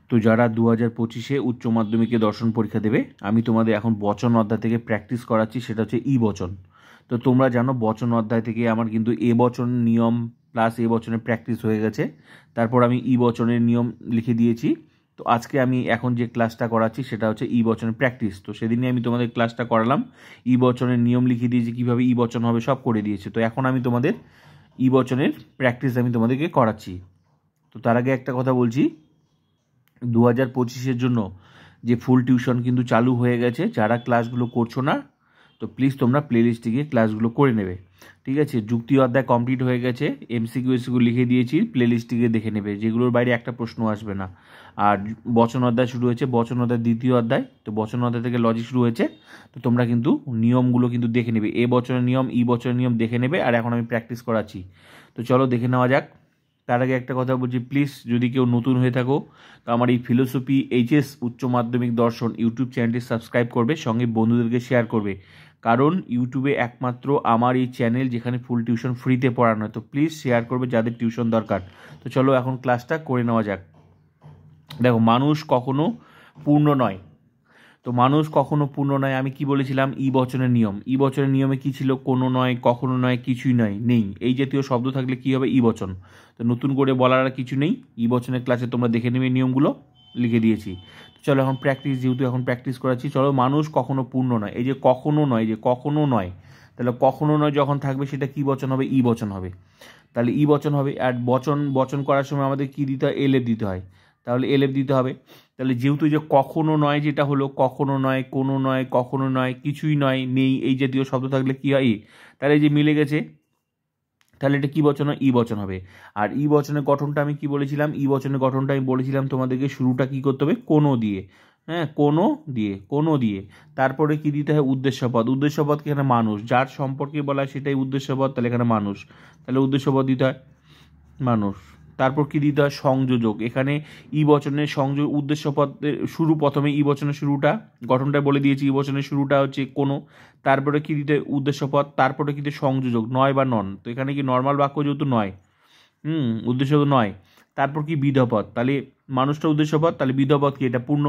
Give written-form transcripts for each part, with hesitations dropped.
তো যারা 2025-এ উচ্চ মাধ্যমিকে দর্শন পরীক্ষা দেবে, আমি তোমাদের এখন বচন অধ্যায় থেকে প্র্যাকটিস করাচ্ছি, সেটা হচ্ছে ই বচন। তো তোমরা জানো বচন অধ্যায় থেকে আমার কিন্তু এ বচন নিয়ম প্লাস এ বচনের প্র্যাকটিস হয়ে গেছে, তারপর আমি ই বচনের নিয়ম লিখে দিয়েছি। তো আজকে আমি এখন যে ক্লাসটা করাচ্ছি সেটা হচ্ছে ই বচনের প্র্যাকটিস। তো সেদিনই আমি তোমাদের ক্লাসটা করালাম, ই বচনের নিয়ম লিখে দিয়েছি, কীভাবে ই বচন হবে সব করে দিয়েছি। তো এখন আমি তোমাদের ই বচনের প্র্যাকটিস আমি তোমাদেরকে করাচ্ছি। তো তার আগে একটা কথা বলছি, 2025-এর জন্য যে ফুল টিউশন কিন্তু চালু হয়ে গেছে। যারা ক্লাসগুলো করছো না, তো প্লিজ তোমরা প্লেলিস্টে গিয়ে ক্লাসগুলো করে নেবে, ঠিক আছে? যুক্তি অধ্যায় কমপ্লিট হয়ে গেছে, এমসিকিউ লিখে দিয়েছি, প্লেলিস্টে গিয়ে দেখে নেবে, যেগুলোর বাইরে একটা প্রশ্ন আসবে না। আর বচন অধ্যায় শুরু হয়েছে, বচন অধ্যায় দ্বিতীয় অধ্যায়, তো বচন অধ্যায় থেকে লজিক শুরু হয়েছে। তো তোমরা কিন্তু নিয়মগুলো কিন্তু দেখে নেবে, এ বচনের নিয়ম ই বচনের নিয়ম দেখে নেবে। আর এখন আমি প্র্যাকটিস করাচ্ছি, তো চলো দেখে নেওয়া যাক। তার আগে একটা কথা বলছি, প্লিজ যদি কেউ নতুন হয়ে থাকো তো আমার এই ফিলোসফি এইচএস উচ্চ মাধ্যমিক দর্শন ইউটিউব চ্যানেলটি সাবস্ক্রাইব করবে, সঙ্গে বন্ধুদেরকে শেয়ার করবে, কারণ ইউটিউবে একমাত্র আমার এই চ্যানেল যেখানে ফুল টিউশন ফ্রিতে পড়ানো হয়। তো প্লিজ শেয়ার করবে যাদের টিউশন দরকার। তো চলো এখন ক্লাসটা করে নেওয়া যাক। দেখো, মানুষ কখনো পূর্ণ নয়। তো মানুষ কখনো পূর্ণ নয়, আমি কি বলেছিলাম? ই বচনের নিয়ম। ই বচনের নিয়মে কি ছিল? কোনো নয়, কখনো নয়, কিছুই নয়, নেই, এই জাতীয় শব্দ থাকলে কি হবে? ই বচন। তো নতুন করে বলার আর কিছু নেই, ই বচনের ক্লাসে তোমরা দেখে নেবে, নিয়মগুলো লিখে দিয়েছি। তো চলো এখন প্র্যাকটিস, যেহেতু এখন প্র্যাকটিস করাচ্ছি, চলো। মানুষ কখনো পূর্ণ নয়, এই যে কখনো নয়, যে কখনো নয়, তাহলে কখনো নয় যখন থাকবে সেটা কি বচন হবে? ই বচন হবে। তাহলে ই বচন হবে। আর বচন করার সময় আমাদের কি দিতে হয়? এলেপ দিতে হয়, তাহলে এলেপ দিতে হবে। তাহলে যেহেতু যে কখনো নয় যেটা হলো, কখনো নয়, কোনো নয়, কখনো নয়, কিছুই নয়, নেই, এই জাতীয় শব্দ থাকলে কি হয়? তাহলে এই যে মিলে গেছে, তাহলে এটা কি বচন হয়? ই বচন হবে। আর ই বচনের গঠনটা আমি কি বলেছিলাম? ই বচনের গঠনটা আমি বলেছিলাম তোমাদেরকে, শুরুটা কি করতে হবে? কোনো দিয়ে, হ্যাঁ, কোনো দিয়ে তারপরে কি দিতে হয়? উদ্দেশ্যপদ। উদ্দেশ্যপদ কি? এখানে মানুষ, যার সম্পর্কে বলা হয় সেটাই উদ্দেশ্যপদ, তাহলে এখানে মানুষ, তাহলে উদ্দেশ্যপদ দিতে হয় মানুষ। তারপর কি দিতে হয়? সংযোজক। এখানে ই বচনের সংযোগ, উদ্দেশ্যপদের শুরু, প্রথমে ই বচনের শুরুটা, গঠনটা বলে দিয়েছি, ই বচনের শুরুটা হচ্ছে কোনো, তারপরে কি দিতে হয়? উদ্দেশ্যপদ, তারপরে কি দিতে হয়? সংযোজক, নয় বা নন। তো এখানে কি নর্মাল বাক্য, যেহেতু নয়, উদ্দেশ্য নয়। তারপর কি? বিধপদ, তাহলে মানুষটা উদ্দেশ্যপদ, তাহলে বিধপদ কি? এটা পূর্ণ।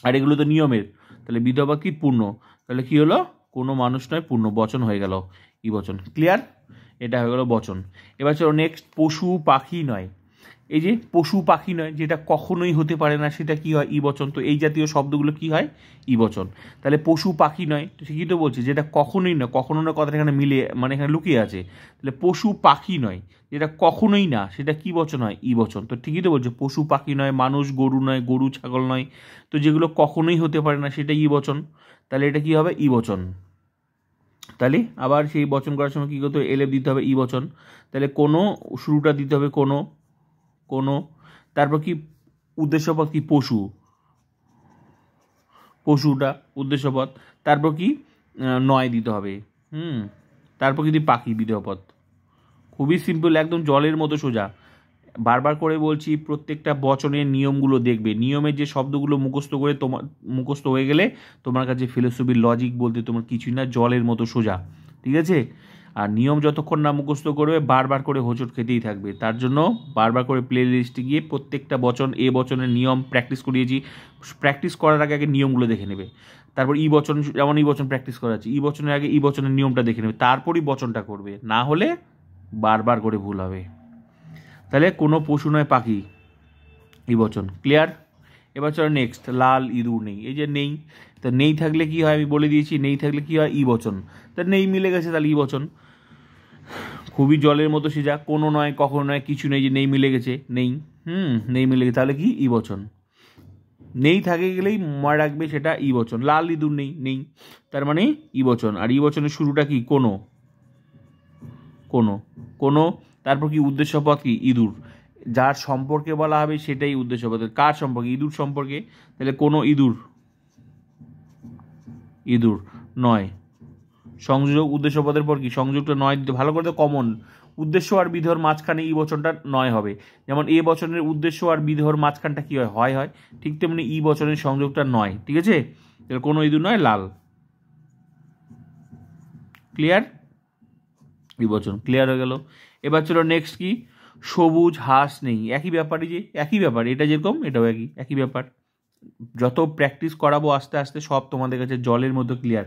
আর এগুলো তো নিয়মের, তাহলে বিধপদ কি? পূর্ণ। তাহলে কি হলো? কোনো মানুষ নয়, পূর্ণ বচন হয়ে গেল, ই বচন। ক্লিয়ার? এটা হয়ে গেল বচন। এবার চলো নেক্সট, পশু পাখি নয়। এই যে পশু পাখি নয়, যেটা কখনোই হতে পারে না, সেটা কি হয়? ই বচন। তো এই জাতীয় শব্দগুলো কি হয়? ই বচন। তাহলে পশু পাখি নয়, তো ঠিকই তো বলছি, যেটা কখনোই না, কখনো না কথাটা এখানে মিলে, মানে এখানে লুকিয়ে আছে। তাহলে পশু পাখি নয়, যেটা কখনোই না, সেটা কি বচন হয়? ই বচন। তো ঠিকই তো বলছে, পশু পাখি নয়, মানুষ গরু নয়, গরু ছাগল নয়, তো যেগুলো কখনোই হতে পারে না সেটা ই বচন, তাহলে এটা কি হবে? ই বচন। তাহলে আবার সেই বচন করার সময় কী করতে হবে? এলেপ দিতে হবে, ই বচন। তাহলে কোনো, শুরুটা দিতে হবে কোনো, কোনো, তারপর কি? উদ্দেশ্যপদ কি? পশু, পশুটা উদ্দেশ্যপদ। তারপর কি? নয় দিতে হবে, তারপর কি? পাখি, বিধেয়পদ। খুবই সিম্পল, একদম জলের মতো সোজা। বারবার করে বলছি, প্রত্যেকটা বচনের নিয়মগুলো দেখবে, নিয়মের যে শব্দগুলো মুখস্থ করে তোমার মুখস্থ হয়ে গেলে তোমার কাছে ফিলোসফির লজিক বলতে তোমার কিছুই না, জলের মতো সোজা, ঠিক আছে? আর নিয়ম যতক্ষণ না মুখস্থ করবে বারবার করে হোঁচট খেতেই থাকবে। তার জন্য বারবার করে প্লে লিস্টে গিয়ে প্রত্যেকটা বচন, এ বচনের নিয়ম প্র্যাকটিস করিয়েছি। প্র্যাকটিস করার আগে আগে নিয়মগুলো দেখে নেবে। তারপর ই বচন, যেমন ই বচন প্র্যাকটিস করাচ্ছি, ই বচনের আগে ই বচনের নিয়মটা দেখে নেবে, তারপরই বচনটা করবে, না হলে বারবার করে ভুল হবে। তাহলে কোনো পশু নয়, পাখি, ই বচন। ক্লিয়ার? এবার চলো নেক্সট, লাল ইঁদুর নেই। এই যে নেই, তা নেই থাকলে কি হয়? আমি বলে দিয়েছি, নেই থাকলে কি হয়? ই বচন। তা নেই মিলে গেছে, তাহলে ই বচন। খুবই জলের মতো সিজা, কোনো নয়, কখনো নয়, কিছু নেই, যে নেই মিলে গেছে, নেই, নেই মিলে গেছে, তাহলে কি? ই বচন। নেই থাকে গেলেই মনে রাখবে সেটা ই বচন। লাল ইঁদুর নেই, নেই, তার মানে ই বচন। আর ই বচনের শুরুটা কি? কোনো, কোনো, কোনো, তারপর কি? উদ্দেশ্যপদ কি? ইঁদুর, যার সম্পর্কে বলা হবে সেটাই উদ্দেশ্যপদ। কার সম্পর্কে? ইঁদুর সম্পর্কে, তাহলে কোনো ইঁদুর, ইঁদুর নয়। সংযোগ, উদ্দেশ্যপদের পর কি? সংযোগটা নয় দিতে, ভালো করে কমন, উদ্দেশ্য আর বিধেয়র মাঝখানে ই বচনটা নয় হবে। যেমন এ বচনের উদ্দেশ্য আর বিধেয়র মাঝখানটা কি হয়? হয় হয়। ঠিক তেমনি ই বচনের সংযোগটা নয়, ঠিক আছে? তাহলে কোনো ইঁদুর নয়, লাল। ক্লিয়ার? ই বচন ক্লিয়ার হয়ে গেল। এবার চলো নেক্সট কি? সবুজ হাঁস নেই, একই ব্যাপারই, যে একই ব্যাপার, এটা যেরকম এটাও একই ব্যাপার। যত প্র্যাকটিস করাবো আস্তে আস্তে সব তোমাদের কাছে জলের মতো ক্লিয়ার।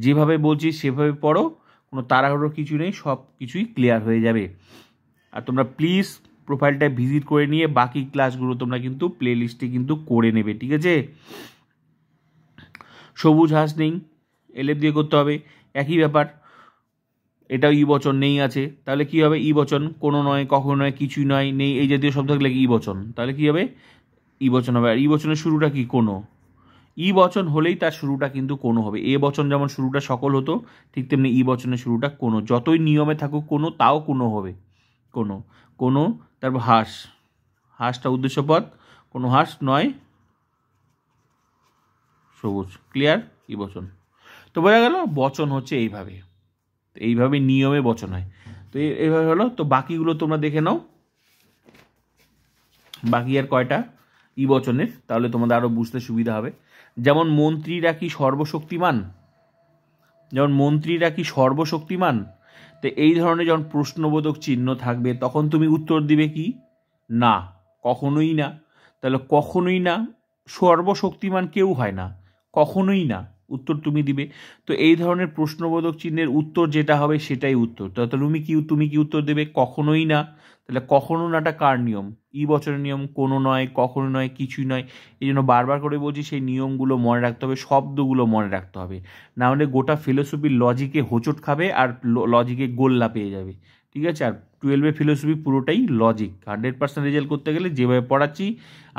যেভাবে বলছি সেভাবে পড়ো, কোনো তাড়াহুড়ো কিছু নেই, সব কিছুই ক্লিয়ার হয়ে যাবে। আর তোমরা প্লিজ প্রোফাইলটা ভিজিট করে নিয়ে বাকি ক্লাসগুলো তোমরা কিন্তু প্লে লিস্টে কিন্তু করে নেবে, ঠিক আছে? সবুজ হাঁস নেই, এলএফ দিয়ে করতে হবে, একই ব্যাপার। এটাও ই বচন নেই আছে, তাহলে কি হবে? ই বচন, কোনো নয়, কখনো নয়, কিছুই নয়, নেই, এই জাতীয় শব্দ থাকলে ই বচন, তাহলে কি হবে? ই বচন হবে। আর ই বচনের শুরুটা কি? কোনো। ই বচন হলেই তার শুরুটা কিন্তু কোনো হবে। এ বচন যেমন শুরুটা সকল হতো, ঠিক তেমনি ই বচনের শুরুটা কোনো। যতই নিয়মে থাকুক কোনো, তাও কোনো হবে। কোনো, কোনো, তারপর হাঁস, হাঁসটা উদ্দেশ্যপদ, কোনো হাঁস নয়, সবুজ, ক্লিয়ার? ই বচন। তো বোঝা গেল বচন হচ্ছে এইভাবে, এইভাবে নিয়মে বচন হয়। তো এইভাবে হলো। তো বাকিগুলো তোমরা দেখে নাও, বাকি আর কয়টা ই বচনের, তাহলে তোমাদের আরও বুঝতে সুবিধা হবে। যেমন মন্ত্রীরা কি সর্বশক্তিমান, যেমন মন্ত্রীরা কি সর্বশক্তিমান, তো এই ধরনের যখন প্রশ্নবোধক চিহ্ন থাকবে তখন তুমি উত্তর দিবে কি? না, কখনোই না। তাহলে কখনোই না, সর্বশক্তিমান কেউ হয় না, কখনোই না, উত্তর তুমি দিবে। তো এই ধরনের প্রশ্নবোধক চিহ্নের উত্তর যেটা হবে সেটাই উত্তর। তাহলে তুমি কি উত্তর দেবে? কখনোই না। তাহলে কখনো নাটা কার নিয়ম? ই বছরের নিয়ম। কোনো নয়, কখনো নয়, কিছুই নয়। এই জন্য বারবার করে বলছি সেই নিয়মগুলো মনে রাখতে হবে, শব্দগুলো মনে রাখতে হবে, না হলে গোটা ফিলোসফির লজিকে হোঁচট খাবে আর লজিকে গোল্লা পেয়ে যাবে, ঠিক আছে? আর 12 ফিলোসফি পুরোটাই লজিক। 100% রেজাল্ট করতে গেলে যেভাবে পড়াচ্ছি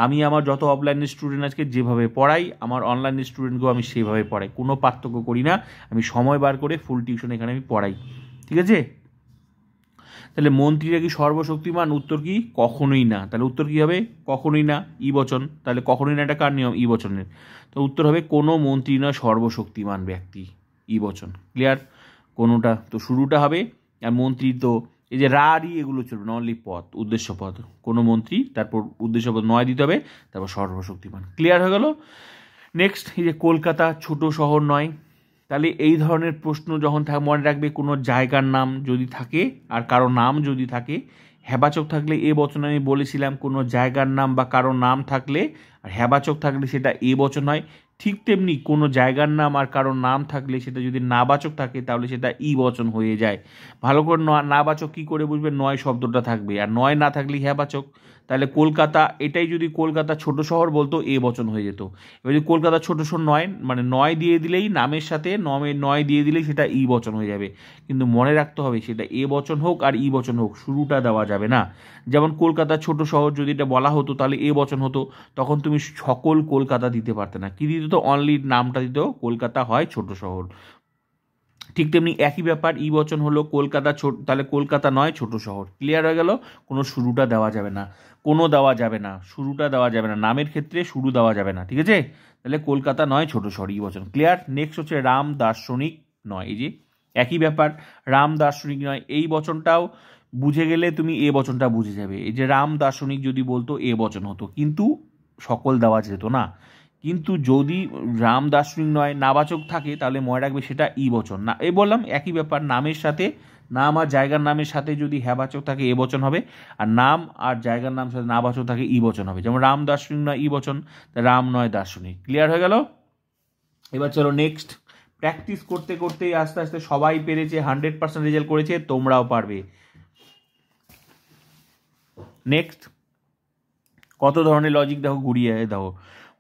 আমি, আমার যত অফলাইনের স্টুডেন্ট আজকে যেভাবে পড়াই, আমার অনলাইনের স্টুডেন্টকেও আমি সেভাবে পড়াই, কোনো পার্থক্য করি না। আমি সময় বার করে ফুল টিউশন এখানে আমি পড়াই, ঠিক আছে? তাহলে মন্ত্রীরা কি সর্বশক্তিমান? উত্তর কি? কখনোই না। তাহলে উত্তর কি হবে? কখনোই না, ই বচন। তাহলে কখনোই না এটা কার নিয়ম? ই বচনের। তো উত্তর হবে কোনো মন্ত্রী নয় সর্বশক্তিমান ব্যক্তি, ই বচন, ক্লিয়ার? কোনোটা তো শুরুটা হবে, আর মন্ত্রী তো এই যে রি এগুলো চলবে না, অনলি পদ, উদ্দেশ্য পদ, কোনো মন্ত্রী, তারপর উদ্দেশ্য পদ নয় দিতে হবে, তারপর সর্বশক্তিমান, ক্লিয়ার হয়ে গেল? নেক্সট, এই যে কলকাতা ছোট শহর নয়, তাহলে এই ধরনের প্রশ্ন যখন মনে রাখবে, কোনো জায়গার নাম যদি থাকে আর কারো নাম যদি থাকে, হ্যাবাচক থাকলে এ বচন, আমি বলেছিলাম কোনো জায়গার নাম বা কারো নাম থাকলে আর হ্যাবাচক থাকলে সেটা এ বচন হয়। ঠিক তেমনি কোনো জায়গার নাম আর কারো নাম থাকলে সেটা যদি নাবাচক থাকে তাহলে সেটা ই বচন হয়ে যায়। ভালো করে নাবাচক কী করে বুঝবে? নয় শব্দটা থাকবে, আর নয় না থাকলে হ্যাবাচক। তাহলে কলকাতা, এটাই যদি কলকাতা ছোট শহর বলতো এ বচন হয়ে যেত। এবার যদি কলকাতা ছোট শহর নয়, মানে নয় দিয়ে দিলেই, নামের সাথে নয় দিয়ে দিলেই সেটা ই বচন হয়ে যাবে। কিন্তু মনে রাখতে হবে সেটা এ বচন হোক আর ই বচন হোক, শুরুটা দেওয়া যাবে না। যেমন কলকাতা ছোট শহর যদি এটা বলা হতো তাহলে এ বচন হতো, তখন তুমি সকল কলকাতা দিতে পারতে না, কি দিত? তো অনলি নামটা দিত, কলকাতা হয় ছোট শহর। ঠিক তেমনি একই ব্যাপার, ই বচন হলো কলকাতা ছোট, তাহলে কলকাতা নয় ছোট শহর, ক্লিয়ার হয়ে গেল? কোনো শুরুটা দেওয়া যাবে না, কোনো দেওয়া যাবে না, শুরুটা দেওয়া যাবে না, নামের ক্ষেত্রে শুরু দেওয়া যাবে না, ঠিক আছে? তাহলে কলকাতা নয় ছোট শহর, ই বচন, ক্লিয়ার? নেক্সট হচ্ছে রাম দার্শনিক নয়, এই যে একই ব্যাপার, রাম দার্শনিক নয়, এই বচনটাও বুঝে গেলে তুমি এ বচনটা বুঝে যাবে। এই যে রাম দার্শনিক যদি বলতো এ বচন হতো, কিন্তু সকল দেওয়া যেত না। কিন্তু যদি রাম দার্শনিক নয় নাবাচক থাকে তাহলে মনে রাখবে সেটা ই বচন না। এই বললাম একই ব্যাপার, নামের সাথে, নাম আর জায়গার নামের সাথে যদি হ্যাবাচক থাকে এ বচন হবে, আর নাম আর জায়গার নাম সাথে নাবাচক থাকে ই বচন হবে। যেমন রাম দার্শনিক নয় ই বচন, রাম নয় দার্শনিক, ক্লিয়ার হয়ে গেল? এবার চলো নেক্সট। প্র্যাকটিস করতে করতেই আস্তে আস্তে সবাই পেরেছে, 100% রেজাল্ট করেছে, তোমরাও পারবে। নেক্সট, কত ধরনের লজিক দেখো, ঘুরিয়ে দেখো।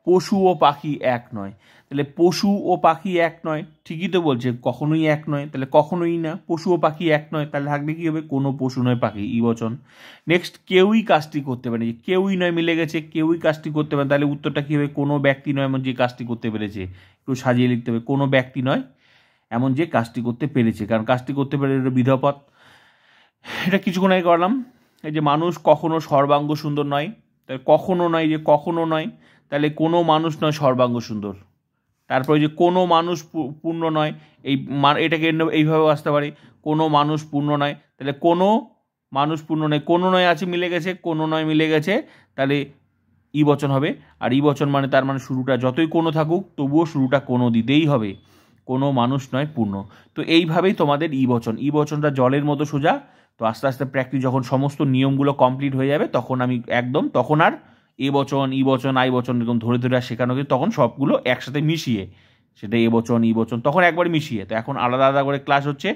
পশু ও পাখি এক নয়, তাহলে পশু ও পাখি এক নয়, ঠিকই তো বলছে, কখনোই এক নয়, তাহলে কখনোই না। পশু ও পাখি এক নয়, তাহলে থাকবে কী হবে? কোনো পশু নয় পাখি, ই বচন। নেক্সট, কেউই কাজটি করতে পারে, কেউই নয় মিলে গেছে, কেউই কাজটি করতে পারে, তাহলে উত্তরটা কী হবে? কোনো ব্যক্তি নয় এমন যে কাজটি করতে পেরেছে, একটু সাজিয়ে লিখতে হবে, কোনো ব্যক্তি নয় এমন যে কাজটি করতে পেরেছে, কারণ কাজটি করতে পেরে এটা বিধপদ। এটা কিছুক্ষণ আগে করলাম। এই যে মানুষ কখনো সর্বাঙ্গ সুন্দর নয়, তাহলে কখনো নয়, যে কখনো নয়, তাহলে কোনো মানুষ নয় সর্বাঙ্গ সুন্দর। তারপরে যে কোনো মানুষ পূর্ণ নয়, এই এটাকে এইভাবেও আসতে পারে, কোনো মানুষ পূর্ণ নয়, তাহলে কোনো মানুষ পূর্ণ নয়, কোনো নয় আছে মিলে গেছে, কোনো নয় মিলে গেছে, তাহলে ই বচন হবে। আর ই বচন মানে তার মানে শুরুটা যতই কোনো থাকুক তবুও শুরুটা কোনো দিতেই হবে, কোনো মানুষ নয় পূর্ণ। তো এইভাবেই তোমাদের ই বচন, ই বচনটা জলের মতো সোজা, তো আস্তে আস্তে প্র্যাকটিস যখন সমস্ত নিয়মগুলো কমপ্লিট হয়ে যাবে তখন আমি একদম তখন আর এ বচন ই বচন আই বচন এরকম ধরে ধরে আর শেখানো কিন্তু তখন সবগুলো একসাথে মিশিয়ে, সেটা এ বচন ই বচন তখন একবার মিশিয়ে। তো এখন আলাদা আলাদা করে ক্লাস হচ্ছে,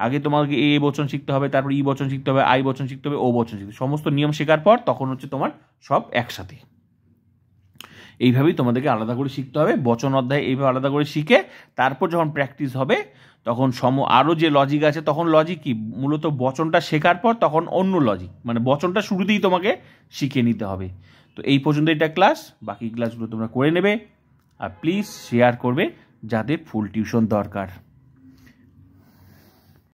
আগে তোমাকে এ বচন শিখতে হবে, তারপর ই বচন শিখতে হবে, আই বচন শিখতে হবে, ও বচন শিখতে হবে, সমস্ত নিয়ম শেখার পর তখন হচ্ছে তোমার সব একসাথে। এইভাবেই তোমাদেরকে আলাদা করে শিখতে হবে, বচন অধ্যায় এইভাবে আলাদা করে শিখে তারপর যখন প্র্যাকটিস হবে তখন আরও যে লজিক আছে তখন লজিক কি মূলত বচনটা শেখার পর তখন অন্য লজিক, মানে বচনটা শুরুতেই তোমাকে শিখে নিতে হবে। তো এই পর্যন্ত এটা ক্লাস, বাকি ক্লাসগুলো তোমরা করে নেবে আর প্লিজ শেয়ার করবে যাদের ফুল টিউশন দরকার।